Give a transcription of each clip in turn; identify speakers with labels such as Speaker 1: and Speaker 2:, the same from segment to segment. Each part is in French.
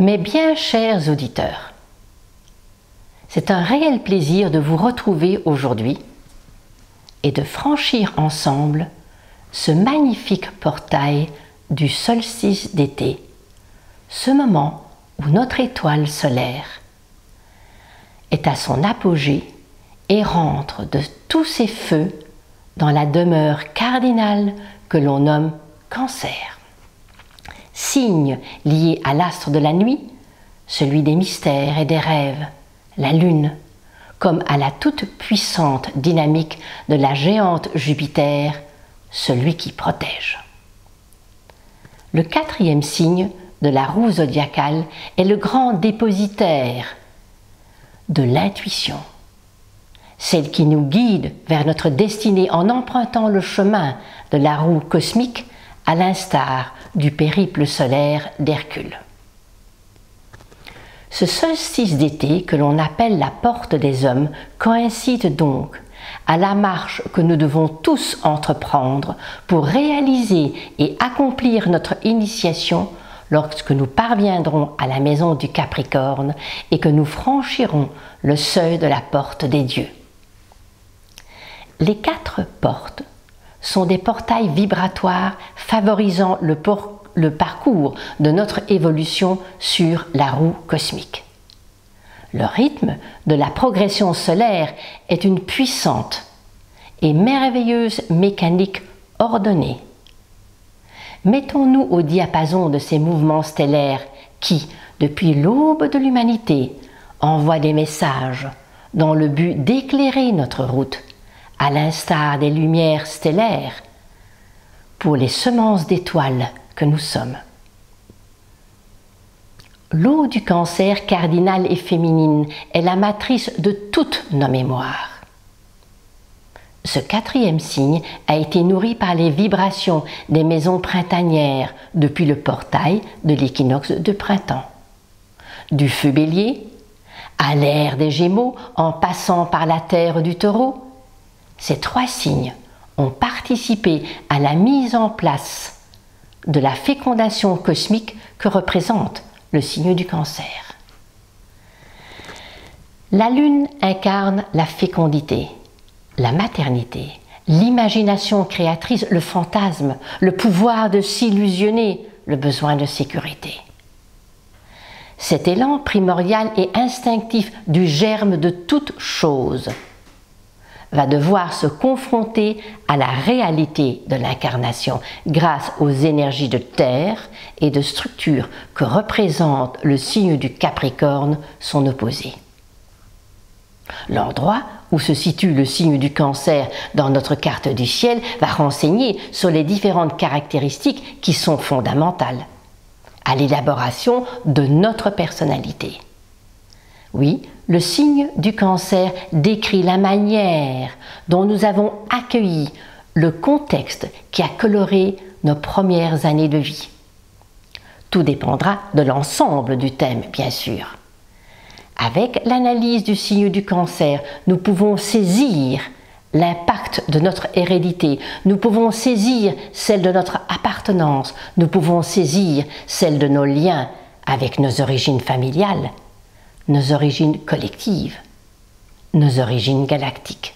Speaker 1: Mes bien chers auditeurs, c'est un réel plaisir de vous retrouver aujourd'hui et de franchir ensemble ce magnifique portail du solstice d'été, ce moment où notre étoile solaire est à son apogée et rentre de tous ses feux dans la demeure cardinale que l'on nomme Cancer. Signe lié à l'astre de la nuit, celui des mystères et des rêves, la Lune, comme à la toute-puissante dynamique de la géante Jupiter, celui qui protège. Le quatrième signe de la roue zodiacale est le grand dépositaire de l'intuition, celle qui nous guide vers notre destinée en empruntant le chemin de la roue cosmique à l'instar du périple solaire d'Hercule. Ce solstice d'été que l'on appelle la porte des hommes coïncide donc à la marche que nous devons tous entreprendre pour réaliser et accomplir notre initiation lorsque nous parviendrons à la maison du Capricorne et que nous franchirons le seuil de la porte des dieux. Les 4 portes sont des portails vibratoires favorisant le parcours de notre évolution sur la roue cosmique. Le rythme de la progression solaire est une puissante et merveilleuse mécanique ordonnée. Mettons-nous au diapason de ces mouvements stellaires qui, depuis l'aube de l'humanité, envoient des messages dans le but d'éclairer notre route, à l'instar des lumières stellaires, pour les semences d'étoiles que nous sommes. L'eau du Cancer cardinale et féminine est la matrice de toutes nos mémoires. Ce 4e signe a été nourri par les vibrations des maisons printanières depuis le portail de l'équinoxe de printemps. Du feu Bélier à l'ère des Gémeaux en passant par la terre du Taureau, ces 3 signes ont participé à la mise en place de la fécondation cosmique que représente le signe du Cancer. La Lune incarne la fécondité, la maternité, l'imagination créatrice, le fantasme, le pouvoir de s'illusionner, le besoin de sécurité. Cet élan primordial et instinctif du germe de toute chose va devoir se confronter à la réalité de l'incarnation grâce aux énergies de terre et de structure que représente le signe du Capricorne, son opposé. L'endroit où se situe le signe du Cancer dans notre carte du ciel va renseigner sur les différentes caractéristiques qui sont fondamentales à l'élaboration de notre personnalité. Oui, le signe du Cancer décrit la manière dont nous avons accueilli le contexte qui a coloré nos premières années de vie. Tout dépendra de l'ensemble du thème, bien sûr. Avec l'analyse du signe du Cancer, nous pouvons saisir l'impact de notre hérédité, nous pouvons saisir celle de notre appartenance, nous pouvons saisir celle de nos liens avec nos origines familiales, nos origines collectives, nos origines galactiques.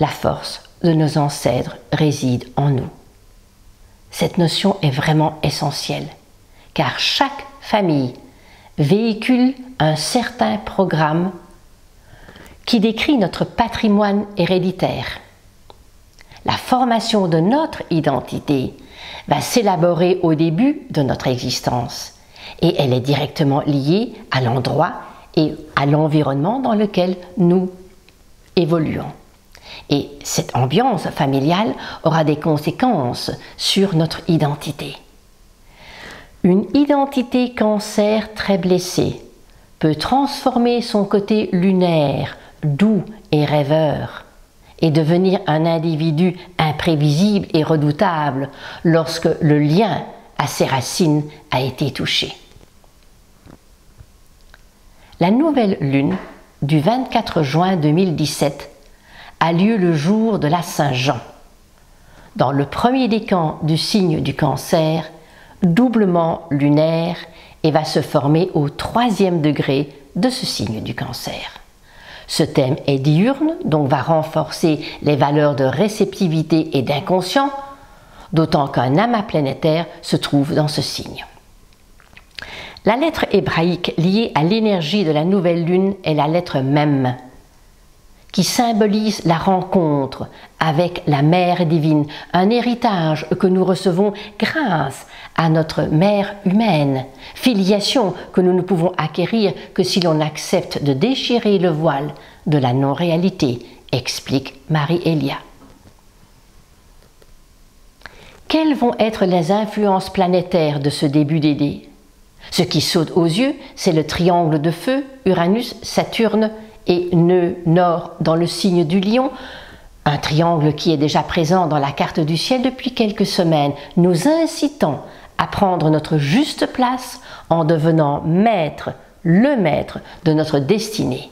Speaker 1: La force de nos ancêtres réside en nous. Cette notion est vraiment essentielle, car chaque famille véhicule un certain programme qui décrit notre patrimoine héréditaire. La formation de notre identité va s'élaborer au début de notre existence. Et elle est directement liée à l'endroit et à l'environnement dans lequel nous évoluons. Et cette ambiance familiale aura des conséquences sur notre identité. Une identité Cancer très blessée peut transformer son côté lunaire, doux et rêveur, et devenir un individu imprévisible et redoutable lorsque le lien à ses racines a été touché. La nouvelle lune du 24 juin 2017 a lieu le jour de la Saint-Jean, dans le premier décan du signe du Cancer, doublement lunaire et va se former au 3e degré de ce signe du Cancer. Ce thème est diurne, donc va renforcer les valeurs de réceptivité et d'inconscient, d'autant qu'un amas planétaire se trouve dans ce signe. La lettre hébraïque liée à l'énergie de la nouvelle lune est la lettre Mem, qui symbolise la rencontre avec la Mère divine, un héritage que nous recevons grâce à notre mère humaine, filiation que nous ne pouvons acquérir que si l'on accepte de déchirer le voile de la non-réalité, explique Marie-Elia. Quelles vont être les influences planétaires de ce début d'été? Ce qui saute aux yeux, c'est le triangle de feu, Uranus, Saturne et nœud nord dans le signe du Lion, un triangle qui est déjà présent dans la carte du ciel depuis quelques semaines, nous incitant à prendre notre juste place en devenant le maître de notre destinée.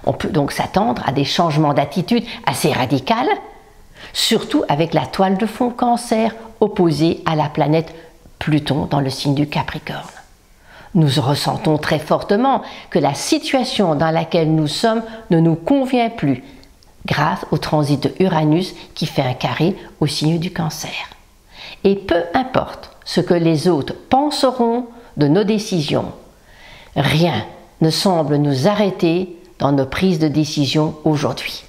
Speaker 1: On peut donc s'attendre à des changements d'attitude assez radicales, surtout avec la toile de fond Cancer opposée à la planète Pluton dans le signe du Capricorne. Nous ressentons très fortement que la situation dans laquelle nous sommes ne nous convient plus, grâce au transit de Uranus qui fait un carré au signe du Cancer. Et peu importe ce que les autres penseront de nos décisions, rien ne semble nous arrêter dans nos prises de décision aujourd'hui.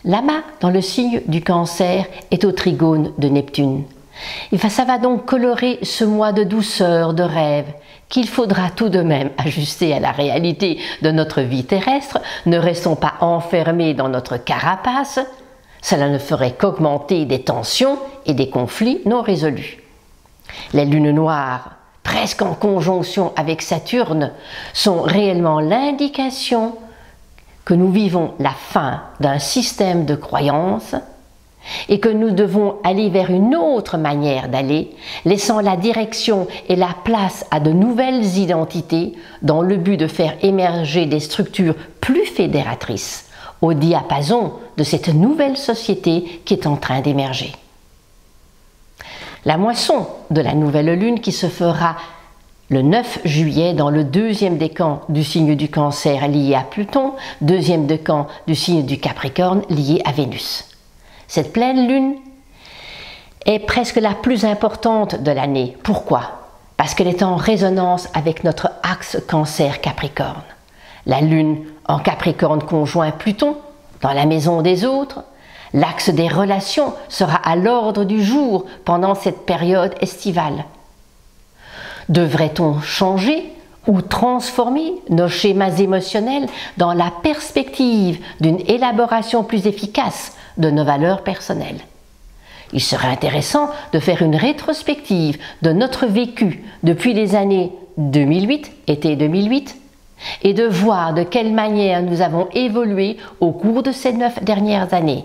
Speaker 1: L'amas dans le signe du Cancer est au trigone de Neptune. Et ça va donc colorer ce mois de douceur, de rêve, qu'il faudra tout de même ajuster à la réalité de notre vie terrestre. Ne restons pas enfermés dans notre carapace, cela ne ferait qu'augmenter des tensions et des conflits non résolus. Les lunes noires, presque en conjonction avec Saturne, sont réellement l'indication que nous vivons la fin d'un système de croyances et que nous devons aller vers une autre manière d'aller, laissant la direction et la place à de nouvelles identités dans le but de faire émerger des structures plus fédératrices au diapason de cette nouvelle société qui est en train d'émerger. La moisson de la nouvelle lune qui se fera le 9 juillet dans le 2e décan du signe du Cancer lié à Pluton, 2e décan du signe du Capricorne lié à Vénus. Cette pleine lune est presque la plus importante de l'année. Pourquoi? Parce qu'elle est en résonance avec notre axe Cancer-Capricorne. La lune en Capricorne conjoint Pluton dans la maison des autres. L'axe des relations sera à l'ordre du jour pendant cette période estivale. Devrait-on changer ou transformer nos schémas émotionnels dans la perspective d'une élaboration plus efficace de nos valeurs personnelles? Il serait intéressant de faire une rétrospective de notre vécu depuis les années 2008, été 2008, et de voir de quelle manière nous avons évolué au cours de ces 9 dernières années.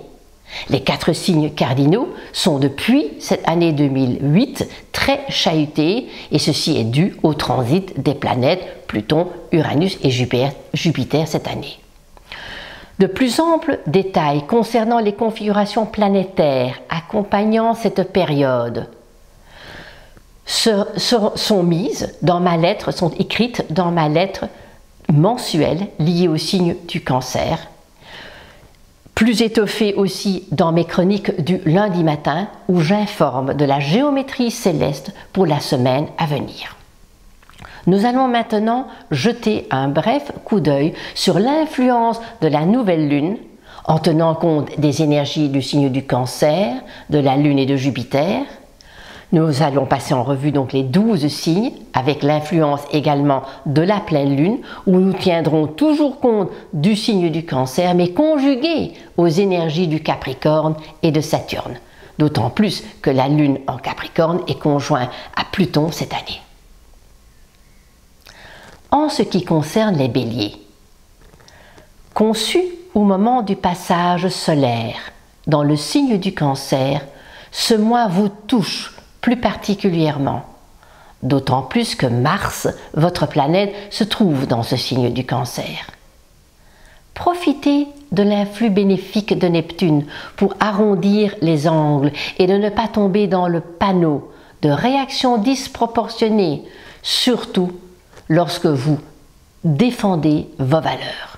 Speaker 1: Les 4 signes cardinaux sont depuis cette année 2008 très chahutés et ceci est dû au transit des planètes Pluton, Uranus et Jupiter cette année. De plus amples détails concernant les configurations planétaires accompagnant cette période sont écrites dans ma lettre mensuelle liée au signe du Cancer, plus étoffée aussi dans mes chroniques du lundi matin où j'informe de la géométrie céleste pour la semaine à venir. Nous allons maintenant jeter un bref coup d'œil sur l'influence de la nouvelle lune en tenant compte des énergies du signe du Cancer, de la Lune et de Jupiter. Nous allons passer en revue donc les 12 signes avec l'influence également de la pleine lune où nous tiendrons toujours compte du signe du Cancer mais conjugué aux énergies du Capricorne et de Saturne. D'autant plus que la lune en Capricorne est conjointe à Pluton cette année. En ce qui concerne les béliers, conçus au moment du passage solaire dans le signe du Cancer, ce mois vous touche plus particulièrement, d'autant plus que Mars, votre planète, se trouve dans ce signe du Cancer. Profitez de l'influx bénéfique de Neptune pour arrondir les angles et de ne pas tomber dans le panneau de réactions disproportionnées, surtout lorsque vous défendez vos valeurs.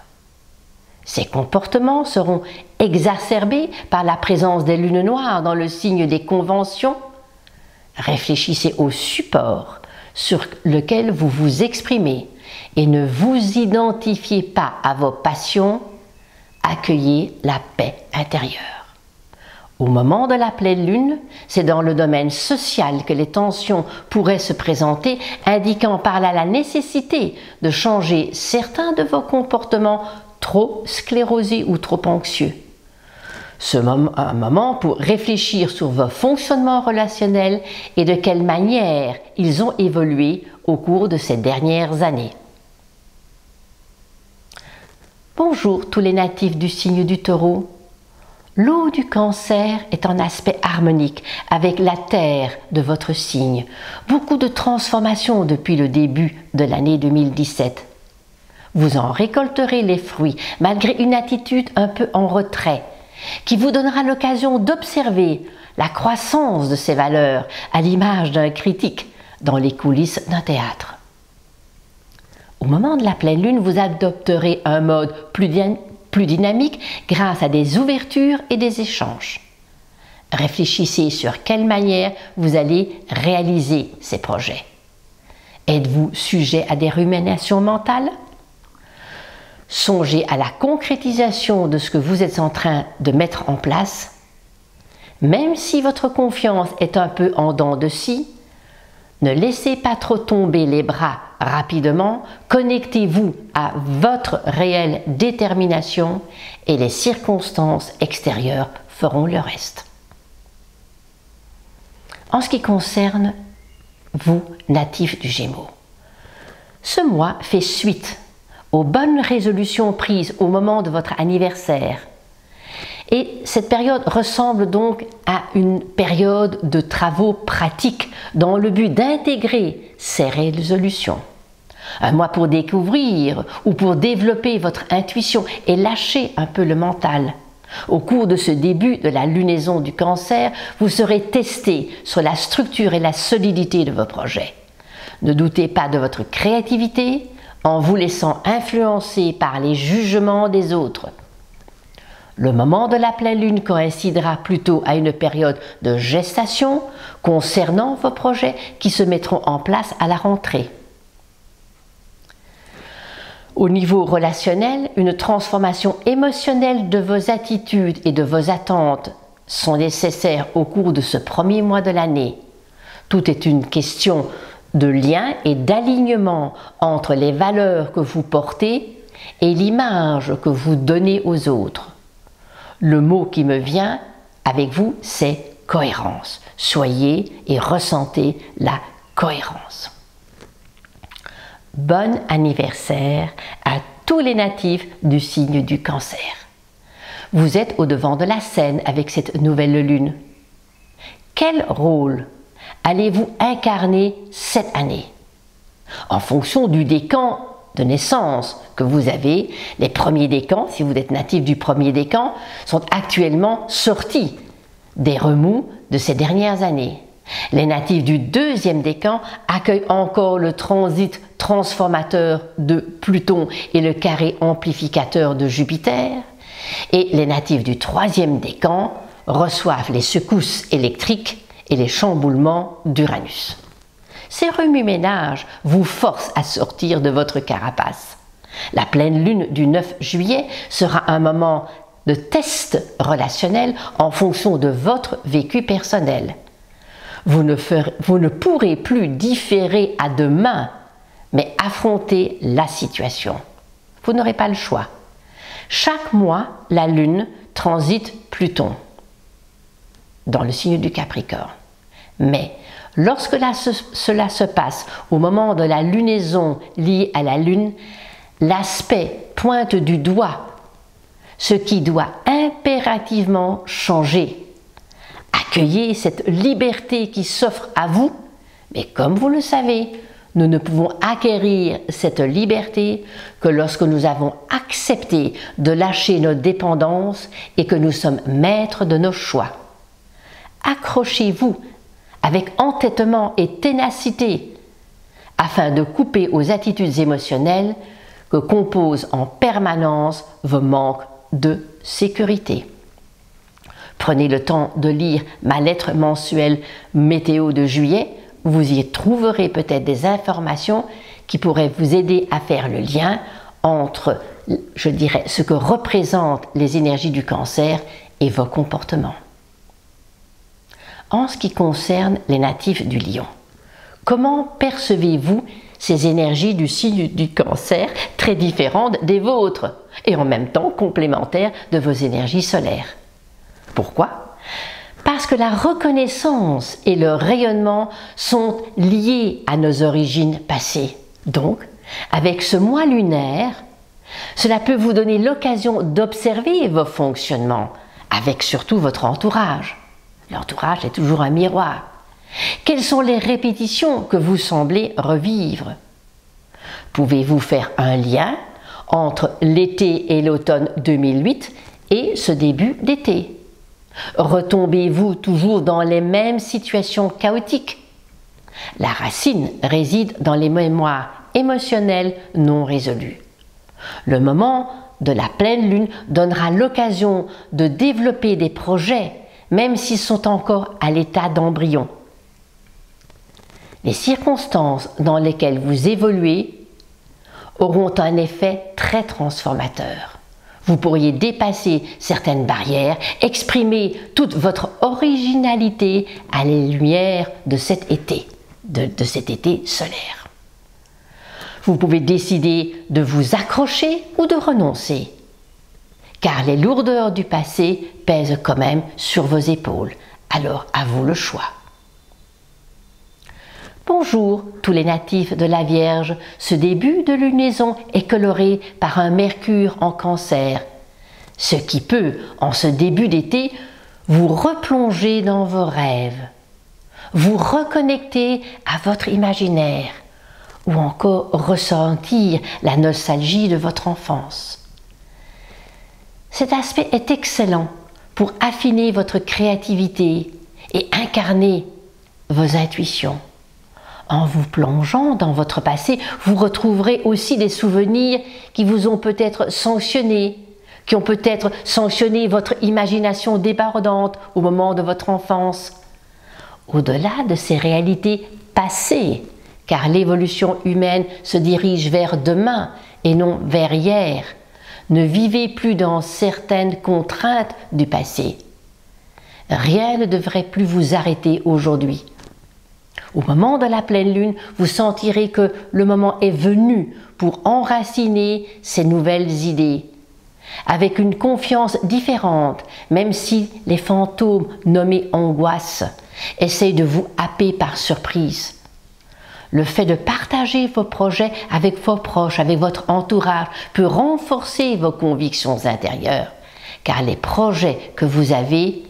Speaker 1: Ces comportements seront exacerbés par la présence des lunes noires dans le signe des conventions. Réfléchissez au support sur lequel vous vous exprimez et ne vous identifiez pas à vos passions. Accueillez la paix intérieure. Au moment de la pleine lune, c'est dans le domaine social que les tensions pourraient se présenter, indiquant par là la nécessité de changer certains de vos comportements trop sclérosés ou trop anxieux. Un moment pour réfléchir sur vos fonctionnements relationnels et de quelle manière ils ont évolué au cours de ces dernières années. Bonjour tous les natifs du signe du Taureau. L'eau du Cancer est en aspect harmonique avec la terre de votre signe. Beaucoup de transformations depuis le début de l'année 2017. Vous en récolterez les fruits malgré une attitude un peu en retrait qui vous donnera l'occasion d'observer la croissance de ces valeurs à l'image d'un critique dans les coulisses d'un théâtre. Au moment de la pleine lune, vous adopterez un mode plus dynamique grâce à des ouvertures et des échanges. Réfléchissez sur quelle manière vous allez réaliser ces projets. Êtes-vous sujet à des ruminations mentales? Songez à la concrétisation de ce que vous êtes en train de mettre en place. Même si votre confiance est un peu en dents de scie, ne laissez pas trop tomber les bras rapidement, connectez-vous à votre réelle détermination et les circonstances extérieures feront le reste. En ce qui concerne vous, natifs du Gémeaux, ce mois fait suite aux bonnes résolutions prises au moment de votre anniversaire. Et cette période ressemble donc à une période de travaux pratiques dans le but d'intégrer ces résolutions. Un mois pour découvrir ou pour développer votre intuition et lâcher un peu le mental. Au cours de ce début de la lunaison du Cancer, vous serez testé sur la structure et la solidité de vos projets. Ne doutez pas de votre créativité en vous laissant influencer par les jugements des autres. Le moment de la pleine lune coïncidera plutôt à une période de gestation concernant vos projets qui se mettront en place à la rentrée. Au niveau relationnel, une transformation émotionnelle de vos attitudes et de vos attentes sont nécessaires au cours de ce premier mois de l'année. Tout est une question de lien et d'alignement entre les valeurs que vous portez et l'image que vous donnez aux autres. Le mot qui me vient avec vous, c'est cohérence. Soyez et ressentez la cohérence. Bon anniversaire à tous les natifs du signe du Cancer. Vous êtes au devant de la scène avec cette nouvelle lune. Quel rôle allez-vous incarner cette année? En fonction du décan de naissance que vous avez, les premiers décans, si vous êtes natif du premier décan, sont actuellement sortis des remous de ces dernières années. Les natifs du deuxième décan accueillent encore le transit transformateur de Pluton et le carré amplificateur de Jupiter. Et les natifs du troisième décan reçoivent les secousses électriques et les chamboulements d'Uranus. Ces remue-ménages vous forcent à sortir de votre carapace. La pleine lune du 9 juillet sera un moment de test relationnel en fonction de votre vécu personnel. Vous ne pourrez plus différer à demain, mais affronter la situation. Vous n'aurez pas le choix. Chaque mois, la lune transite Pluton dans le signe du Capricorne. Mais lorsque cela se passe au moment de la lunaison liée à la lune, l'aspect pointe du doigt ce qui doit impérativement changer. Accueillez cette liberté qui s'offre à vous, mais comme vous le savez, nous ne pouvons acquérir cette liberté que lorsque nous avons accepté de lâcher nos dépendances et que nous sommes maîtres de nos choix. Accrochez-vous avec entêtement et ténacité, afin de couper aux attitudes émotionnelles que composent en permanence vos manques de sécurité. Prenez le temps de lire ma lettre mensuelle météo de juillet, vous y trouverez peut-être des informations qui pourraient vous aider à faire le lien entre, je dirais, ce que représentent les énergies du cancer et vos comportements. En ce qui concerne les natifs du lion, comment percevez-vous ces énergies du signe du cancer très différentes des vôtres et en même temps complémentaires de vos énergies solaires? Pourquoi? Parce que la reconnaissance et le rayonnement sont liés à nos origines passées. Donc, avec ce mois lunaire, cela peut vous donner l'occasion d'observer vos fonctionnements avec surtout votre entourage. L'entourage est toujours un miroir. Quelles sont les répétitions que vous semblez revivre? Pouvez-vous faire un lien entre l'été et l'automne 2008 et ce début d'été? Retombez-vous toujours dans les mêmes situations chaotiques? La racine réside dans les mémoires émotionnelles non résolues. Le moment de la pleine lune donnera l'occasion de développer des projets, même s'ils sont encore à l'état d'embryon. Les circonstances dans lesquelles vous évoluez auront un effet très transformateur. Vous pourriez dépasser certaines barrières, exprimer toute votre originalité à la lumière de cet été, de cet été solaire. Vous pouvez décider de vous accrocher ou de renoncer, car les lourdeurs du passé pèsent quand même sur vos épaules. Alors à vous le choix. Bonjour tous les natifs de la Vierge, ce début de lunaison est coloré par un Mercure en Cancer, ce qui peut, en ce début d'été, vous replonger dans vos rêves, vous reconnecter à votre imaginaire ou encore ressentir la nostalgie de votre enfance. Cet aspect est excellent pour affiner votre créativité et incarner vos intuitions. En vous plongeant dans votre passé, vous retrouverez aussi des souvenirs qui vous ont peut-être sanctionné, qui ont peut-être sanctionné votre imagination débordante au moment de votre enfance. Au-delà de ces réalités passées, car l'évolution humaine se dirige vers demain et non vers hier, ne vivez plus dans certaines contraintes du passé. Rien ne devrait plus vous arrêter aujourd'hui. Au moment de la pleine lune, vous sentirez que le moment est venu pour enraciner ces nouvelles idées, avec une confiance différente, même si les fantômes nommés angoisse essayent de vous happer par surprise. Le fait de partager vos projets avec vos proches, avec votre entourage, peut renforcer vos convictions intérieures, car les projets que vous avez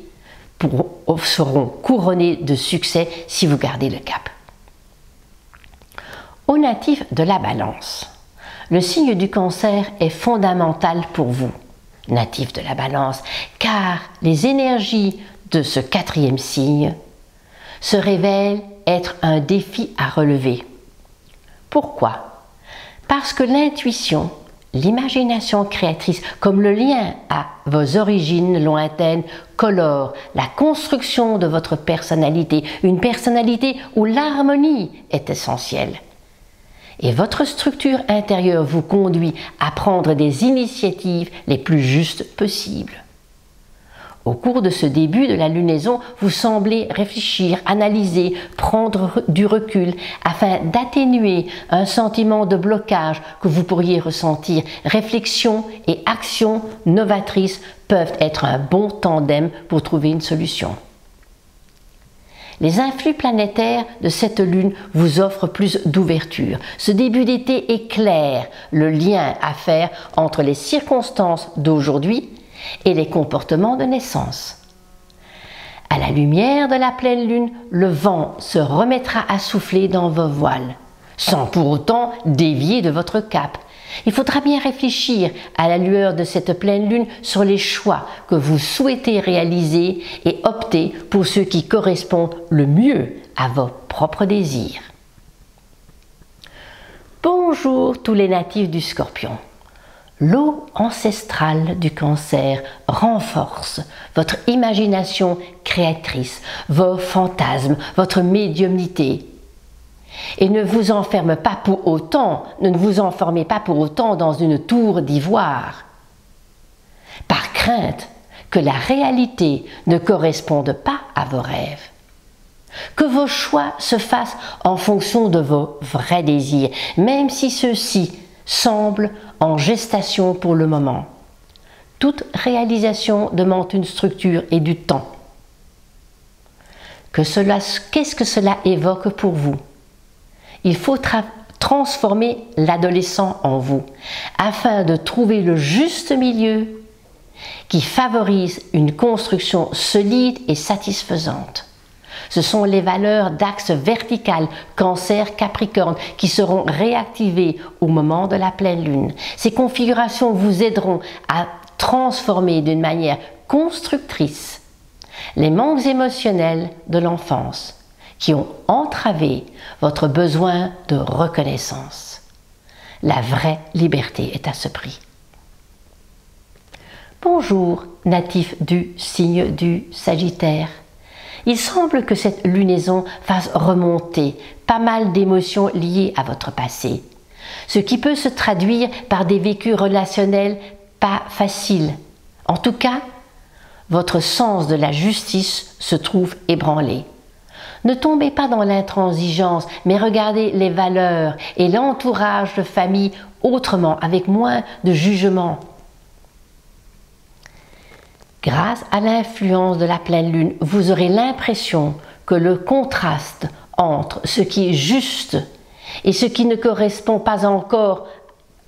Speaker 1: seront couronnés de succès si vous gardez le cap. Aux natifs de la Balance, le signe du Cancer est fondamental pour vous, natifs de la Balance, car les énergies de ce quatrième signe se révèlent être un défi à relever. Pourquoi? Parce que l'intuition, l'imagination créatrice, comme le lien à vos origines lointaines, colore la construction de votre personnalité, une personnalité où l'harmonie est essentielle. Et votre structure intérieure vous conduit à prendre des initiatives les plus justes possibles. Au cours de ce début de la lunaison, vous semblez réfléchir, analyser, prendre du recul afin d'atténuer un sentiment de blocage que vous pourriez ressentir. Réflexion et action novatrice peuvent être un bon tandem pour trouver une solution. Les influx planétaires de cette lune vous offrent plus d'ouverture. Ce début d'été éclaire le lien à faire entre les circonstances d'aujourd'hui et les comportements de naissance. À la lumière de la pleine lune, le vent se remettra à souffler dans vos voiles, sans pour autant dévier de votre cap, Il faudra bien réfléchir à la lueur de cette pleine lune sur les choix que vous souhaitez réaliser et opter pour ceux qui correspondent le mieux à vos propres désirs. Bonjour tous les natifs du Scorpion. L'eau ancestrale du Cancer renforce votre imagination créatrice, vos fantasmes, votre médiumnité. Et ne vous enfermez pas pour autant, dans une tour d'ivoire, par crainte que la réalité ne corresponde pas à vos rêves. Que vos choix se fassent en fonction de vos vrais désirs, même si ceux-ci semblent en gestation pour le moment. Toute réalisation demande une structure et du temps. Qu'est-ce que cela évoque pour vous? Il faut transformer l'adolescent en vous, afin de trouver le juste milieu qui favorise une construction solide et satisfaisante. Ce sont les valeurs d'axe vertical Cancer-Capricorne qui seront réactivées au moment de la pleine lune. Ces configurations vous aideront à transformer d'une manière constructrice les manques émotionnels de l'enfance qui ont entravé votre besoin de reconnaissance. La vraie liberté est à ce prix. Bonjour, natifs du signe du Sagittaire. Il semble que cette lunaison fasse remonter pas mal d'émotions liées à votre passé, ce qui peut se traduire par des vécus relationnels pas faciles. En tout cas, votre sens de la justice se trouve ébranlé. Ne tombez pas dans l'intransigeance, mais regardez les valeurs et l'entourage de famille autrement, avec moins de jugement. Grâce à l'influence de la pleine lune, vous aurez l'impression que le contraste entre ce qui est juste et ce qui ne correspond pas encore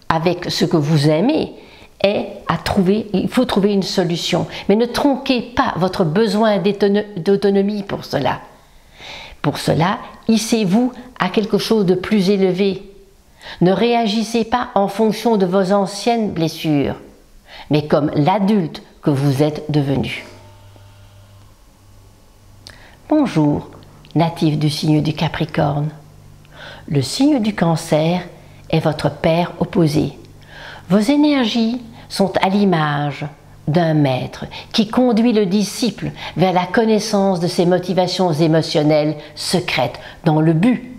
Speaker 1: avec ce que vous aimez est à trouver. Il faut trouver une solution, mais ne tronquez pas votre besoin d'autonomie pour cela. Pour cela, hissez-vous à quelque chose de plus élevé. Ne réagissez pas en fonction de vos anciennes blessures, mais comme l'adulte que vous êtes devenu. Bonjour, natif du signe du Capricorne. Le signe du Cancer est votre père opposé. Vos énergies sont à l'image d'un maître qui conduit le disciple vers la connaissance de ses motivations émotionnelles secrètes dans le but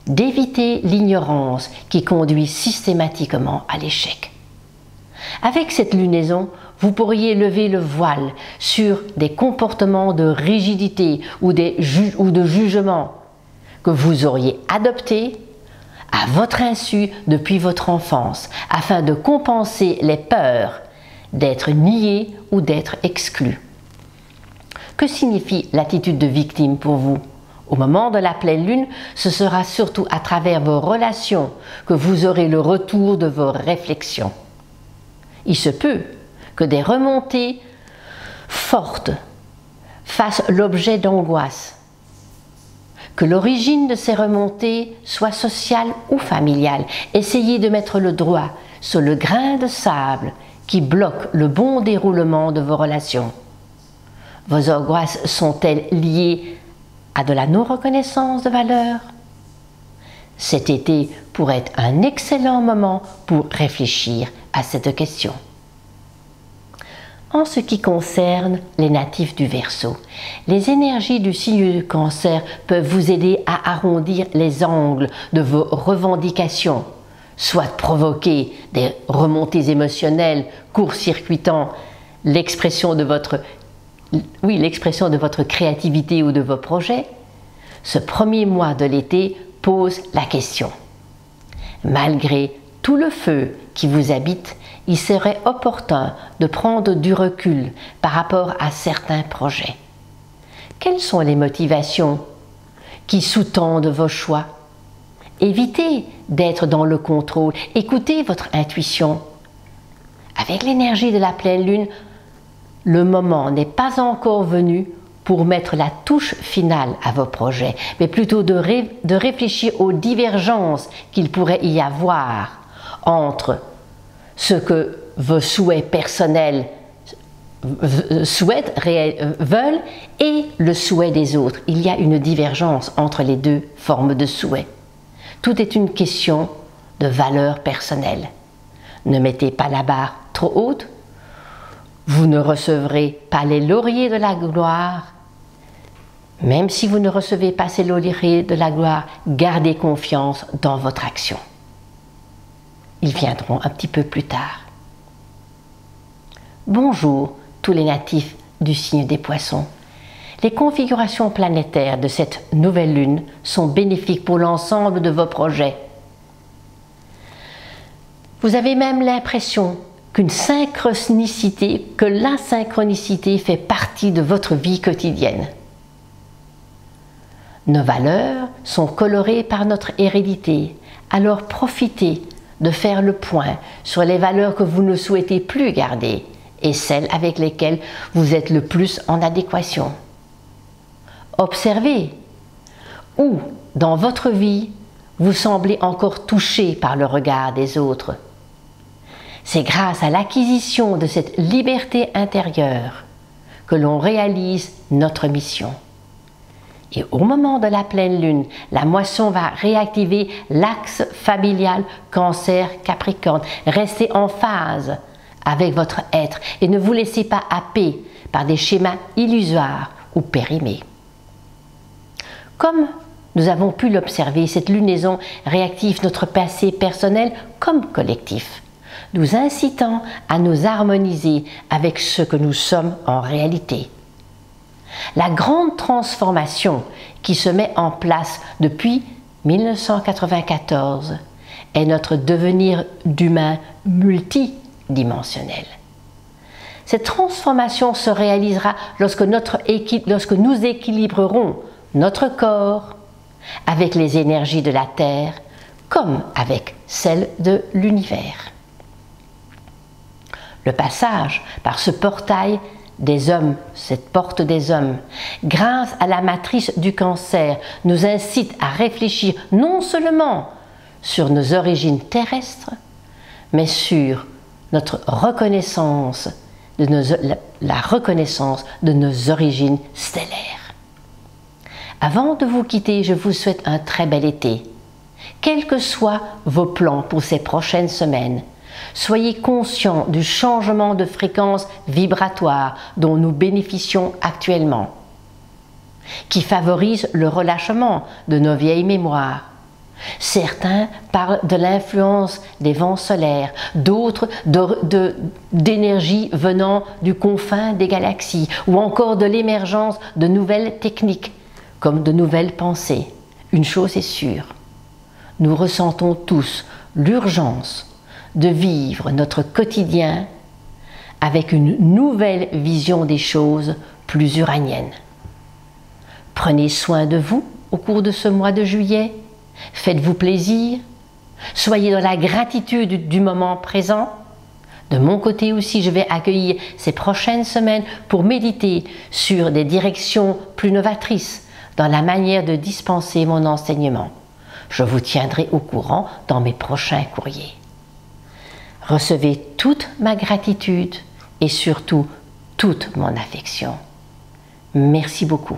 Speaker 1: d'éviter l'ignorance qui conduit systématiquement à l'échec. Avec cette lunaison, vous pourriez lever le voile sur des comportements de rigidité ou de jugement que vous auriez adoptés à votre insu depuis votre enfance, afin de compenser les peurs d'être nié ou d'être exclu. Que signifie l'attitude de victime pour vous? Au moment de la pleine lune, ce sera surtout à travers vos relations que vous aurez le retour de vos réflexions. Il se peut que des remontées fortes fassent l'objet d'angoisse, que l'origine de ces remontées soit sociale ou familiale. Essayez de mettre le doigt sur le grain de sable qui bloque le bon déroulement de vos relations. Vos angoisses sont-elles liées à de la non-reconnaissance de valeur? Cet été pourrait être un excellent moment pour réfléchir à cette question. En ce qui concerne les natifs du Verseau, les énergies du signe du Cancer peuvent vous aider à arrondir les angles de vos revendications, soit provoquer des remontées émotionnelles court-circuitant l'expression de votre créativité ou de vos projets. Ce premier mois de l'été pose la question. Malgré tout le feu qui vous habite, il serait opportun de prendre du recul par rapport à certains projets. Quelles sont les motivations qui sous-tendent vos choix? Évitez d'être dans le contrôle, écoutez votre intuition. Avec l'énergie de la pleine lune, le moment n'est pas encore venu pour mettre la touche finale à vos projets, mais plutôt de réfléchir aux divergences qu'il pourrait y avoir entre ce que vos souhaits personnels veulent et le souhait des autres. Il y a une divergence entre les deux formes de souhait. Tout est une question de valeur personnelle. Ne mettez pas la barre trop haute, vous ne recevrez pas les lauriers de la gloire. Même si vous ne recevez pas ces lauriers de la gloire, gardez confiance dans votre action. Ils viendront un petit peu plus tard. Bonjour tous les natifs du signe des Poissons. Les configurations planétaires de cette nouvelle lune sont bénéfiques pour l'ensemble de vos projets. Vous avez même l'impression que la synchronicité fait partie de votre vie quotidienne. Nos valeurs sont colorées par notre hérédité, alors profitez de faire le point sur les valeurs que vous ne souhaitez plus garder et celles avec lesquelles vous êtes le plus en adéquation. Observez où, dans votre vie, vous semblez encore touché par le regard des autres. C'est grâce à l'acquisition de cette liberté intérieure que l'on réalise notre mission. Et au moment de la pleine lune, la moisson va réactiver l'axe familial Cancer-Capricorne. Restez en phase avec votre être et ne vous laissez pas happer par des schémas illusoires ou périmés. Comme nous avons pu l'observer, cette lunaison réactive notre passé personnel comme collectif, nous incitant à nous harmoniser avec ce que nous sommes en réalité. La grande transformation qui se met en place depuis 1994 est notre devenir d'humain multidimensionnel. Cette transformation se réalisera lorsque nous équilibrerons notre corps avec les énergies de la Terre comme avec celles de l'univers. Le passage par ce portail des hommes, cette porte des hommes, grâce à la matrice du Cancer, nous incite à réfléchir non seulement sur nos origines terrestres, mais sur notre reconnaissance, la reconnaissance de nos origines stellaires. Avant de vous quitter, je vous souhaite un très bel été. Quels que soient vos plans pour ces prochaines semaines, soyez conscients du changement de fréquence vibratoire dont nous bénéficions actuellement, qui favorise le relâchement de nos vieilles mémoires. Certains parlent de l'influence des vents solaires, d'autres d'énergie venant du confin des galaxies, ou encore de l'émergence de nouvelles techniques, comme de nouvelles pensées. Une chose est sûre, nous ressentons tous l'urgence de vivre notre quotidien avec une nouvelle vision des choses plus uranienne. Prenez soin de vous au cours de ce mois de juillet, faites-vous plaisir, soyez dans la gratitude du moment présent. De mon côté aussi, je vais accueillir ces prochaines semaines pour méditer sur des directions plus novatrices dans la manière de dispenser mon enseignement. Je vous tiendrai au courant dans mes prochains courriers. Recevez toute ma gratitude et surtout toute mon affection. Merci beaucoup.